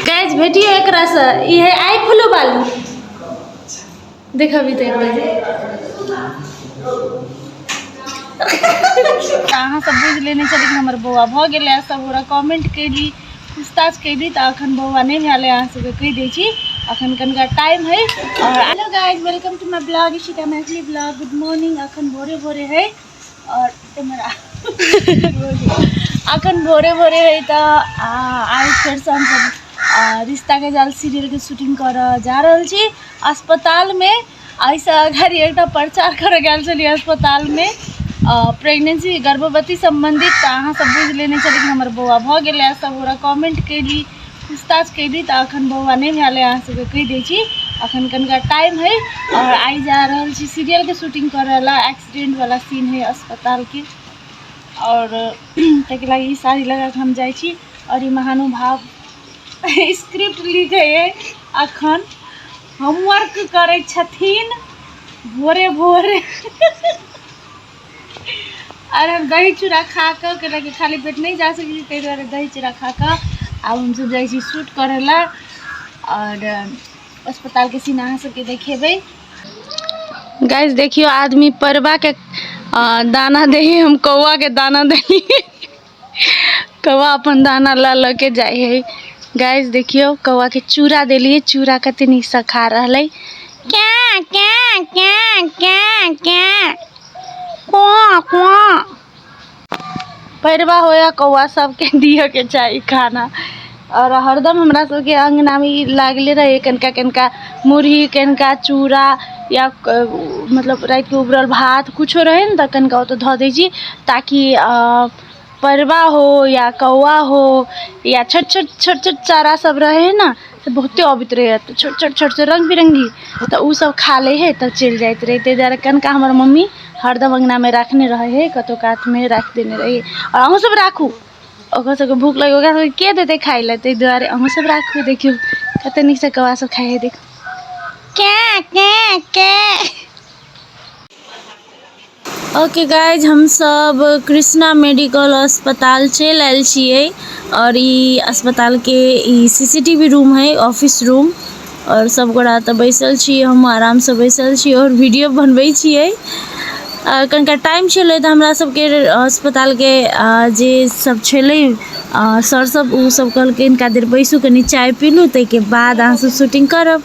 Gas भेटियो एकरा से ई है आई फ्लू बालू देखबी तो अहाँ सब बुझ लेने छली कि हमर बौआ भ गेलै सब पूरा कमेंट कैली पूछताछ कैली तो अखन बौआ नहीं भेलै अहाँ सबके कहि दै छी अखन कनका टाइम है। और hello guys welcome to my blog Ishika Maithili blog. Good morning अखन भोरे भोरे है और कैमरा अखन भोरे भोरे है तो आज फिर से हम सब रिश्ता के जाल सीरियल के शूटिंग कर जा रहा छी अस्पताल में। ऐसा अगर एक प्रचार कर गया चली अस्पताल में प्रेगनेंसी गर्भवती संबंधित तो अहाँ सब बुझ लेने छली कि हमर बौआ भ गेलै सब पूरा कमेंट कैली पूछताछ कैली तो अखन बौआ नहीं भेलै अहाँ सबके कहि दै छी अखन कनका टाइम है। और आई जा रहल छी सीरियल के शूटिंग करेला एक्सीडेंट वाला सीन है अस्पताल के और ताकि लगी साड़ी लगा के हम जाए छी। और ये महानुभाव स्क्रिप्ट लिखे है अखन होमवर्क करे छथिन भोरे भोरे और हम दही चूड़ा खा के खाली पेट नहीं जा सकी ताहि दुआरे दही चूड़ा खा के अब हम सब जाए शूट करेला और अस्पताल के सीन अहाँ सबके देखेबै। गाइस देखियो आदमी परवा के दाना दे हम कौआ के दाना देली कौआ अपन दाना ला के जाए है। गाइस देखियो कौआ के चूड़ा देलिए चूड़ा कते नीक से खा रहलै क्या क्या क्या क्या क्या क्वा क्वा परवा होया कौआ सबके दिए के चाहिए खाना। और हरदम हमरा सबके अंगना में लागले रहे कनका कनका मुरही कनका चूड़ा या मतलब रात के उबरल भात कुछो रहे न त कनका तो धो दै छी ताकि परवा हो या कौआ हो या छोट चारा सब रहे ना तो बहुते अबित रहे तो छोट से रंग बिरंगी तो उ सब खा ले है तब चल जाते रहे ते द्वारा कनका हमार मम्मी हरदम अंगना में रखने रहे है कतो कात में रख देने रहे और अहूँ सब राखू ओकर सबके भूख लगे ओकरा सबके के देते खाई ले ते द्वारे अहूँ सब राखू देखियो कते नीक से कौआ सब खाए है देखो क्या क्या क्या। ओके गाइज हम सब कृष्णा मेडिकल अस्पताल चल आयल छिए और ई अस्पताल के ई सीसीटीवी रूम है ऑफिस रूम और सब गोड़ा तो बैसल छी हम आराम से बैसल छी और वीडियो बनबै छिए। कनका टाइम छलै तो हमरा सबके अस्पताल के जे सब छलै सर सब उ सब कहलकै इनका देर बैसू कनी चाय पीलू ताहि के बाद अहाँ सब शूटिंग करब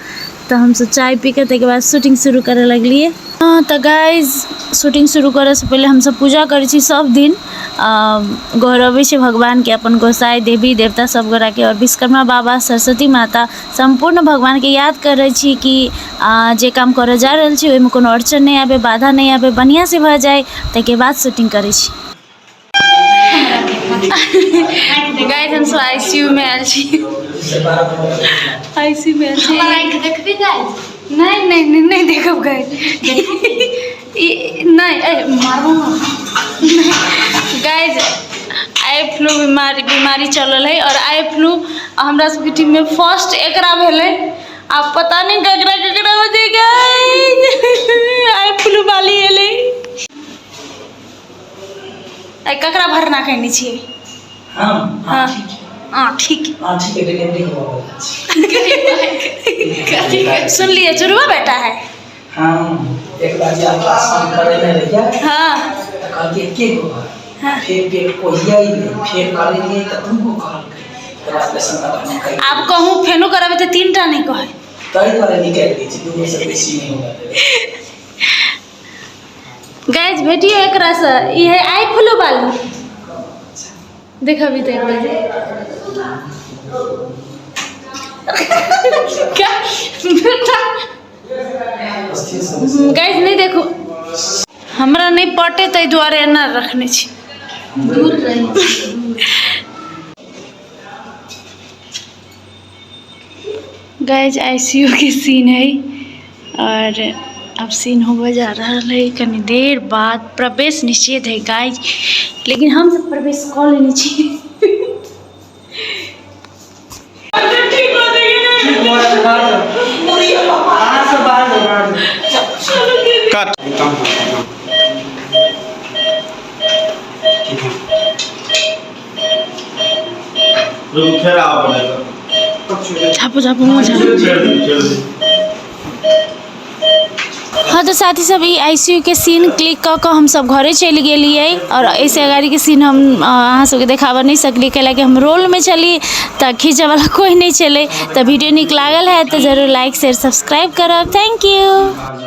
तो हम सब चाय पी के ताहि के बाद शूटिंग शुरू करे लगलिए। तो गाइज शूटिंग शुरू करे से पहले हम सब पूजा करै छी सब दिन गौरवे से भगवान के अपन गोसाई देवी देवता सब गोरा के और विश्वकर्मा बाबा सरस्वती माता संपूर्ण भगवान के याद करे छी कि जे काम करे जा रहल छी ओहिमे कोनो अड़चन नहीं आवे बाधा नहीं आवे बढ़िया से भ जाए ताहि के बाद शूटिंग करे छी। गाइज हम सब आईसीयू में आयल छी आईसीयू में आयल छी हमर आंख देखबी गाइज नहीं देखब गाइज नहीं मारू गाइज आई फ्लू बीमारी चलल है और आई फ्लू हमरा सबके टीम में फर्स्ट एकरा भेलै अब पता नहीं ककरा हो जाए गाइज आई फ्लू वाली एलै आई ककरा भरना कहने छिए हम हाँ ठीक है सुन लिए चुरुआ बेटा है एक बार जी अल्ट्रासाउंड करने रहिया हाँ कहलिए के को फिर पेट को हियाई फिर करेंगे तो तुमको कहलके ऑपरेशन करने का आप कहूँ फेनो करावे तो 3 टा नहीं कहे तई पर निकाल दी छी दोनों से बेसी नहीं होगा। गाइस भेटियो एकरा से ई है आई फ्लू बालू देखबी तो क्या गाइस नहीं देखो हमरा नहीं पटे तै द्वारे एना रखने छी दूर रही। गाइस आईसीयू के सीन है और अब सीन होगा जा रहा है कनी देर बाद प्रवेश निषेध है गाइस लेकिन हम सब प्रवेश कर लेने छी झापू झापू हाँ तो साथी सब ICU के सीन क्लिक कर हम सब घरे चल गए और ऐसे अगाड़ी के सीन हम अहाँ सबके देखावा नहीं सकली कैला कि हम रोल में चली तो खींचे वाला कोई नहीं चले। तो वीडियो निक लागल है तो जरूर लाइक शेयर सब्सक्राइब करब। Thank you.